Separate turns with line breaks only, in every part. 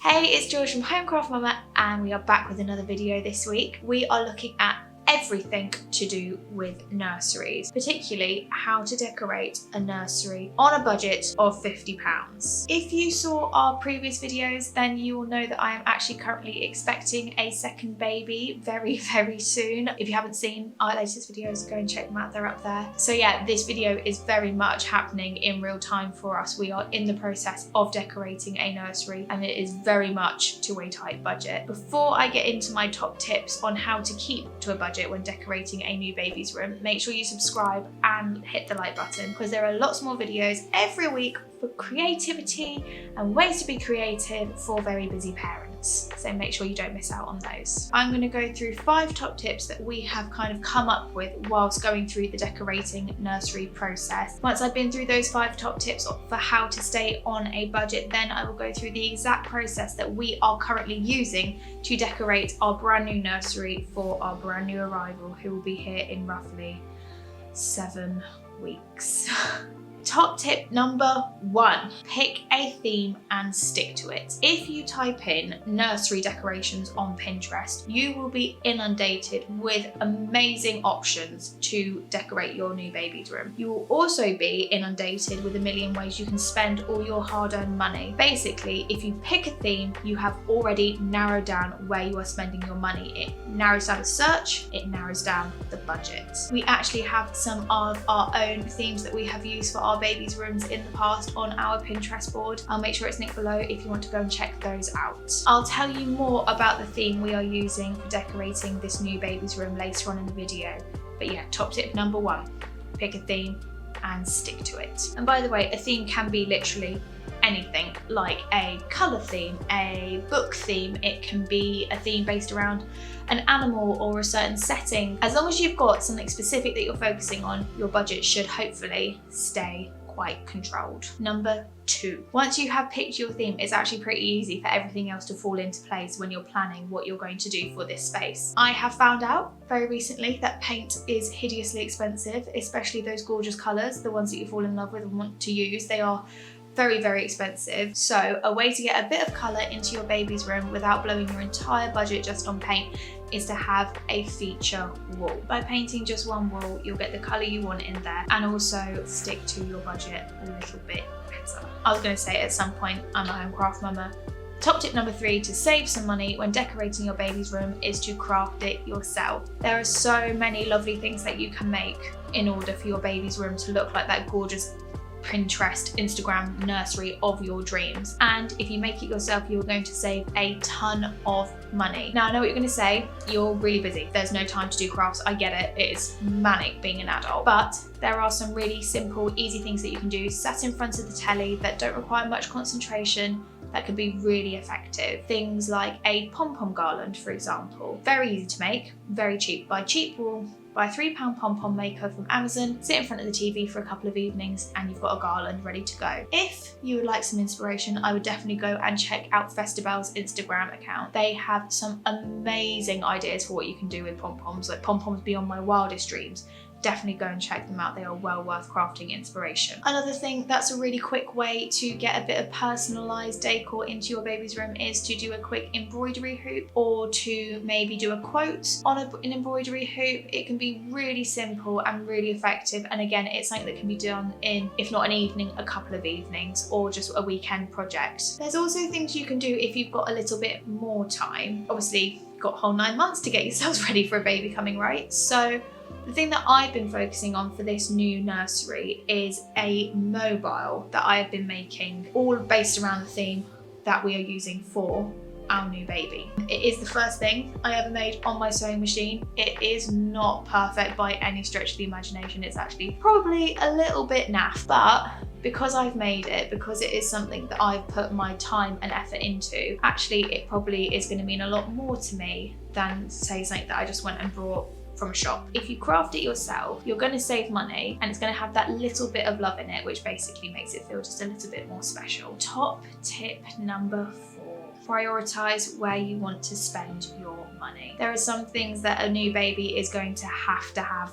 Hey, it's George from Home Craft Mumma and we are back with another video this week. We are looking at everything to do with nurseries, particularly how to decorate a nursery on a budget of £50. If you saw our previous videos, then you will know that I am actually currently expecting a second baby very soon. If you haven't seen our latest videos, go and check them out, they're up there. So yeah, this video is very much happening in real time for us. We are in the process of decorating a nursery and it is very much to a tight budget. Before I get into my top tips on how to keep to a budget when decorating a new baby's room, make sure you subscribe and hit the like button because there are lots more videos every week for creativity and ways to be creative for very busy parents. So make sure you don't miss out on those. I'm going to go through 5 top tips that we have kind of come up with whilst going through the decorating nursery process. Once I've been through those 5 top tips for how to stay on a budget, then I will go through the exact process that we are currently using to decorate our brand new nursery for our brand new arrival who will be here in roughly 7 weeks. Top tip number 1, pick a theme and stick to it. If you type in nursery decorations on Pinterest, you will be inundated with amazing options to decorate your new baby's room. You will also be inundated with a million ways you can spend all your hard-earned money. Basically, if you pick a theme, you have already narrowed down where you are spending your money. It narrows down the search, it narrows down the budget. We actually have some of our own themes that we have used for our baby's rooms in the past on our Pinterest board. I'll make sure it's linked below if you want to go and check those out. I'll tell you more about the theme we are using for decorating this new baby's room later on in the video. But yeah, top tip number 1, pick a theme and stick to it. And by the way, a theme can be literally anything, like a colour theme, a book theme, it can be a theme based around an animal or a certain setting. As long as you've got something specific that you're focusing on, your budget should hopefully stay quite controlled. Number 2, once you have picked your theme, it's actually pretty easy for everything else to fall into place when you're planning what you're going to do for this space. I have found out very recently that paint is hideously expensive, especially those gorgeous colours, the ones that you fall in love with and want to use. They are very expensive. So a way to get a bit of colour into your baby's room without blowing your entire budget just on paint is to have a feature wall. By painting just one wall, you'll get the colour you want in there and also stick to your budget a little bit better. I was going to say at some point, I'm a Home Craft Mumma. Top tip number 3 to save some money when decorating your baby's room is to craft it yourself. There are so many lovely things that you can make in order for your baby's room to look like that gorgeous Pinterest, Instagram nursery of your dreams. And if you make it yourself, you're going to save a ton of money. Now I know what you're going to say, you're really busy, there's no time to do crafts, I get it, it is manic being an adult, but there are some really simple, easy things that you can do sat in front of the telly that don't require much concentration that could be really effective. Things like a pom-pom garland, for example. Very easy to make, very cheap. Buy cheap wool, buy a £3 pom-pom maker from Amazon, sit in front of the TV for a couple of evenings and you've got a garland ready to go. If you would like some inspiration, I would definitely go and check out Festivale's Instagram account. They have some amazing ideas for what you can do with pom-poms, like pom-poms beyond my wildest dreams. Definitely go and check them out. They are well worth crafting inspiration. Another thing that's a really quick way to get a bit of personalized decor into your baby's room is to do a quick embroidery hoop or to maybe do a quote on an embroidery hoop. It can be really simple and really effective. And again, it's something that can be done in, if not an evening, a couple of evenings or just a weekend project. There's also things you can do if you've got a little bit more time. Obviously, you've got a whole 9 months to get yourselves ready for a baby coming, right? So the thing that I've been focusing on for this new nursery is a mobile that I have been making, all based around the theme that we are using for our new baby. It is the first thing I ever made on my sewing machine. It is not perfect by any stretch of the imagination. It's actually probably a little bit naff, but because I've made it, because it is something that I've put my time and effort into, actually it probably is going to mean a lot more to me than say something that I just went and brought from a shop. If you craft it yourself, you're going to save money and it's going to have that little bit of love in it, which basically makes it feel just a little bit more special. Top tip number 4, prioritize where you want to spend your money. There are some things that a new baby is going to have,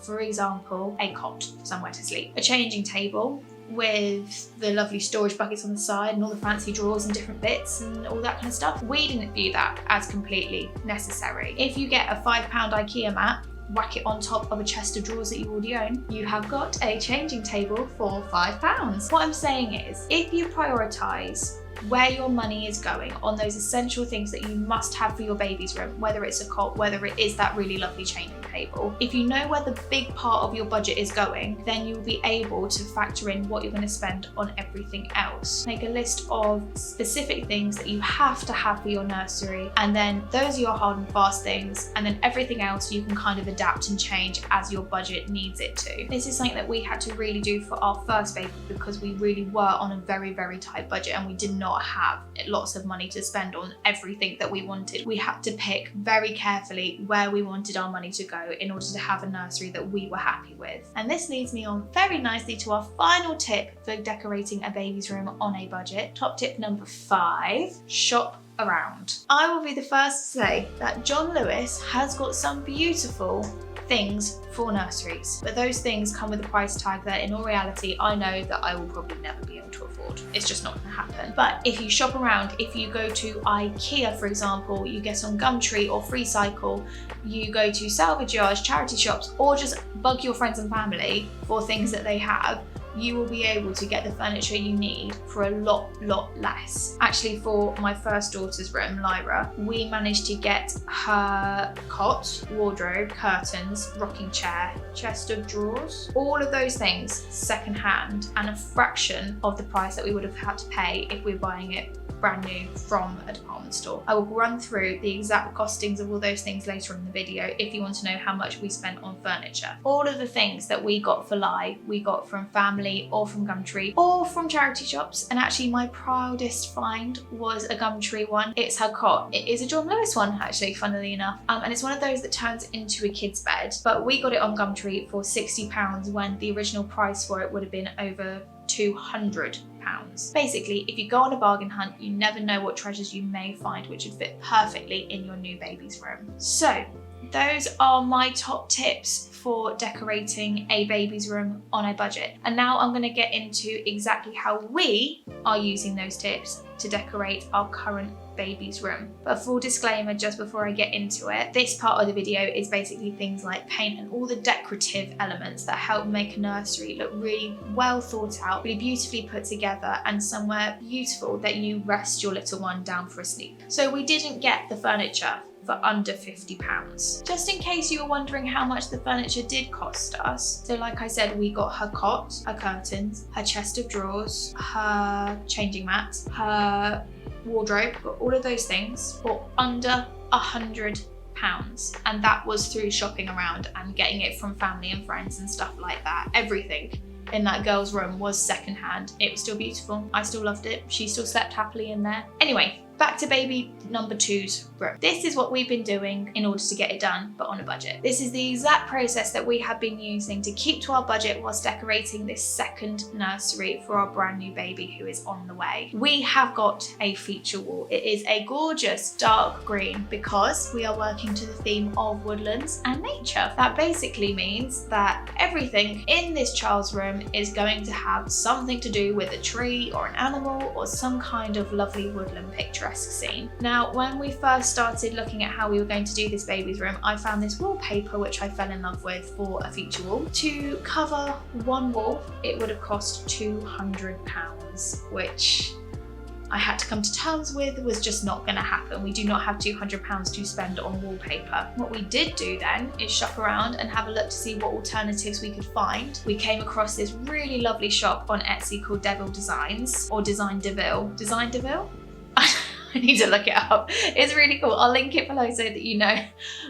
for example, a cot, somewhere to sleep, a changing table, with the lovely storage buckets on the side and all the fancy drawers and different bits and all that kind of stuff. We didn't view that as completely necessary. If you get a £5 IKEA mat, whack it on top of a chest of drawers that you already own, you have got a changing table for £5. What I'm saying is, if you prioritise where your money is going on those essential things that you must have for your baby's room, whether it's a cot, whether it is that really lovely changing table, if you know where the big part of your budget is going, then you'll be able to factor in what you're going to spend on everything else. Make a list of specific things that you have to have for your nursery, and then those are your hard and fast things, and then everything else you can kind of adapt and change as your budget needs it to. This is something that we had to really do for our first baby because we really were on a very, very tight budget and we did not have lots of money to spend on everything that we wanted. We had to pick very carefully where we wanted our money to go in order to have a nursery that we were happy with. And this leads me on very nicely to our final tip for decorating a baby's room on a budget. Top tip number 5, shop around. I will be the first to say that John Lewis has got some beautiful things for nurseries, but those things come with a price tag that in all reality I know that I will probably never be able to afford. It's just not going to happen. But if you shop around, if you go to IKEA for example, you get on Gumtree or FreeCycle, you go to salvage yards, charity shops, or just bug your friends and family for things that they have, you will be able to get the furniture you need for a lot less. Actually, for my first daughter's room, Lyra, we managed to get her cot, wardrobe, curtains, rocking chair, chest of drawers, all of those things second hand, and a fraction of the price that we would have had to pay if we were buying it brand new from a department store. I will run through the exact costings of all those things later in the video if you want to know how much we spent on furniture. All of the things that we got for Ly, we got from family or from Gumtree or from charity shops, and actually my proudest find was a Gumtree one. It's her cot. It is a John Lewis one actually, funnily enough, and it's one of those that turns into a kid's bed, but we got it on Gumtree for £60 when the original price for it would have been over £200. Basically, if you go on a bargain hunt, you never know what treasures you may find which would fit perfectly in your new baby's room. So those are my top tips for decorating a baby's room on a budget. And now I'm going to get into exactly how we are using those tips to decorate our current baby's room. But full disclaimer just before I get into it, this part of the video is basically things like paint and all the decorative elements that help make a nursery look really well thought out, really beautifully put together, and somewhere beautiful that you rest your little one down for a sleep. So we didn't get the furniture for under £50. Just in case you were wondering how much the furniture did cost us. So like I said, we got her cot, her curtains, her chest of drawers, her changing mat, her wardrobe, got all of those things for under £100. And that was through shopping around and getting it from family and friends and stuff like that. Everything in that girl's room was secondhand. It was still beautiful. I still loved it. She still slept happily in there. Anyway, back to baby number 2's room. This is what we've been doing in order to get it done, but on a budget. This is the exact process that we have been using to keep to our budget whilst decorating this second nursery for our brand new baby who is on the way. We have got a feature wall. It is a gorgeous dark green because we are working to the theme of woodlands and nature. That basically means that everything in this child's room is going to have something to do with a tree or an animal or some kind of lovely woodland picturesque scene. Now, when we first started looking at how we were going to do this baby's room, I found this wallpaper which I fell in love with for a feature wall. To cover one wall, it would have cost £200, which I had to come to terms with was just not going to happen. We do not have £200 to spend on wallpaper. What we did do then is shop around and have a look to see what alternatives we could find. We came across this really lovely shop on Etsy called Deville Designs, or Design Deville. Design Deville? I need to look it up. It's really cool. I'll link it below so that you know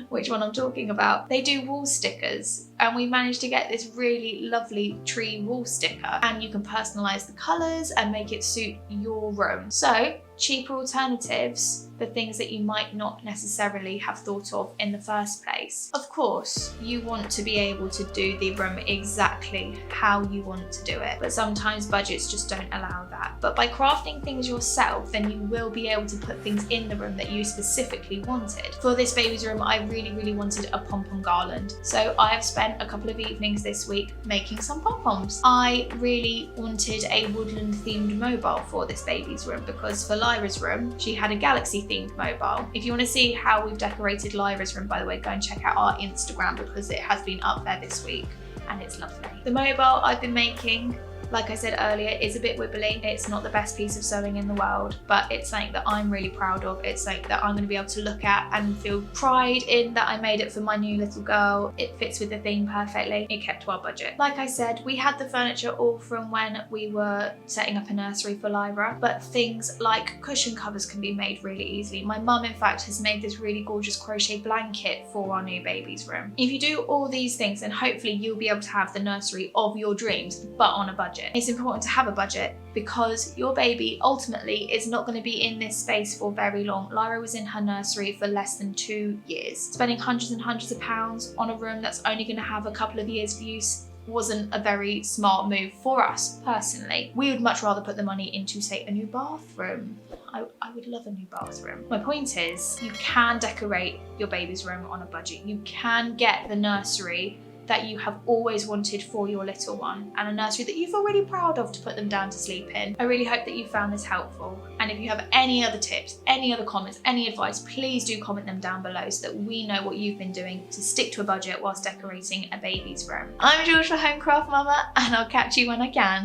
which one I'm talking about. They do wall stickers, and we managed to get this really lovely tree wall sticker, and you can personalize the colors and make it suit your room. So cheaper alternatives for things that you might not necessarily have thought of in the first place. Of course, you want to be able to do the room exactly how you want to do it, but sometimes budgets just don't allow that. But by crafting things yourself, then you will be able to put things in the room that you specifically wanted. For this baby's room, I really wanted a pom-pom garland. So I have spent spent a couple of evenings this week making some pom-poms. I really wanted a woodland themed mobile for this baby's room because for Lyra's room, she had a galaxy themed mobile. If you want to see how we've decorated Lyra's room, by the way, go and check out our Instagram because it has been up there this week and it's lovely. The mobile I've been making, like I said earlier, is a bit wibbly. It's not the best piece of sewing in the world, but it's something that I'm really proud of. It's something that I'm going to be able to look at and feel pride in that I made it for my new little girl. It fits with the theme perfectly. It kept to our budget. Like I said, we had the furniture all from when we were setting up a nursery for Lyra, but things like cushion covers can be made really easily. My mum, in fact, has made this really gorgeous crochet blanket for our new baby's room. If you do all these things, then hopefully you'll be able to have the nursery of your dreams, but on a budget. It's important to have a budget because your baby ultimately is not going to be in this space for very long. Lyra was in her nursery for less than 2 years. Spending hundreds and hundreds of pounds on a room that's only going to have a couple of years of use wasn't a very smart move for us personally. We would much rather put the money into, say, a new bathroom. I would love a new bathroom. My point is, you can decorate your baby's room on a budget. You can get the nursery that you have always wanted for your little one and a nursery that you feel really proud of to put them down to sleep in. I really hope that you found this helpful. And if you have any other tips, any other comments, any advice, please do comment them down below so that we know what you've been doing to stick to a budget whilst decorating a baby's room. I'm George for Home Craft Mumma and I'll catch you when I can.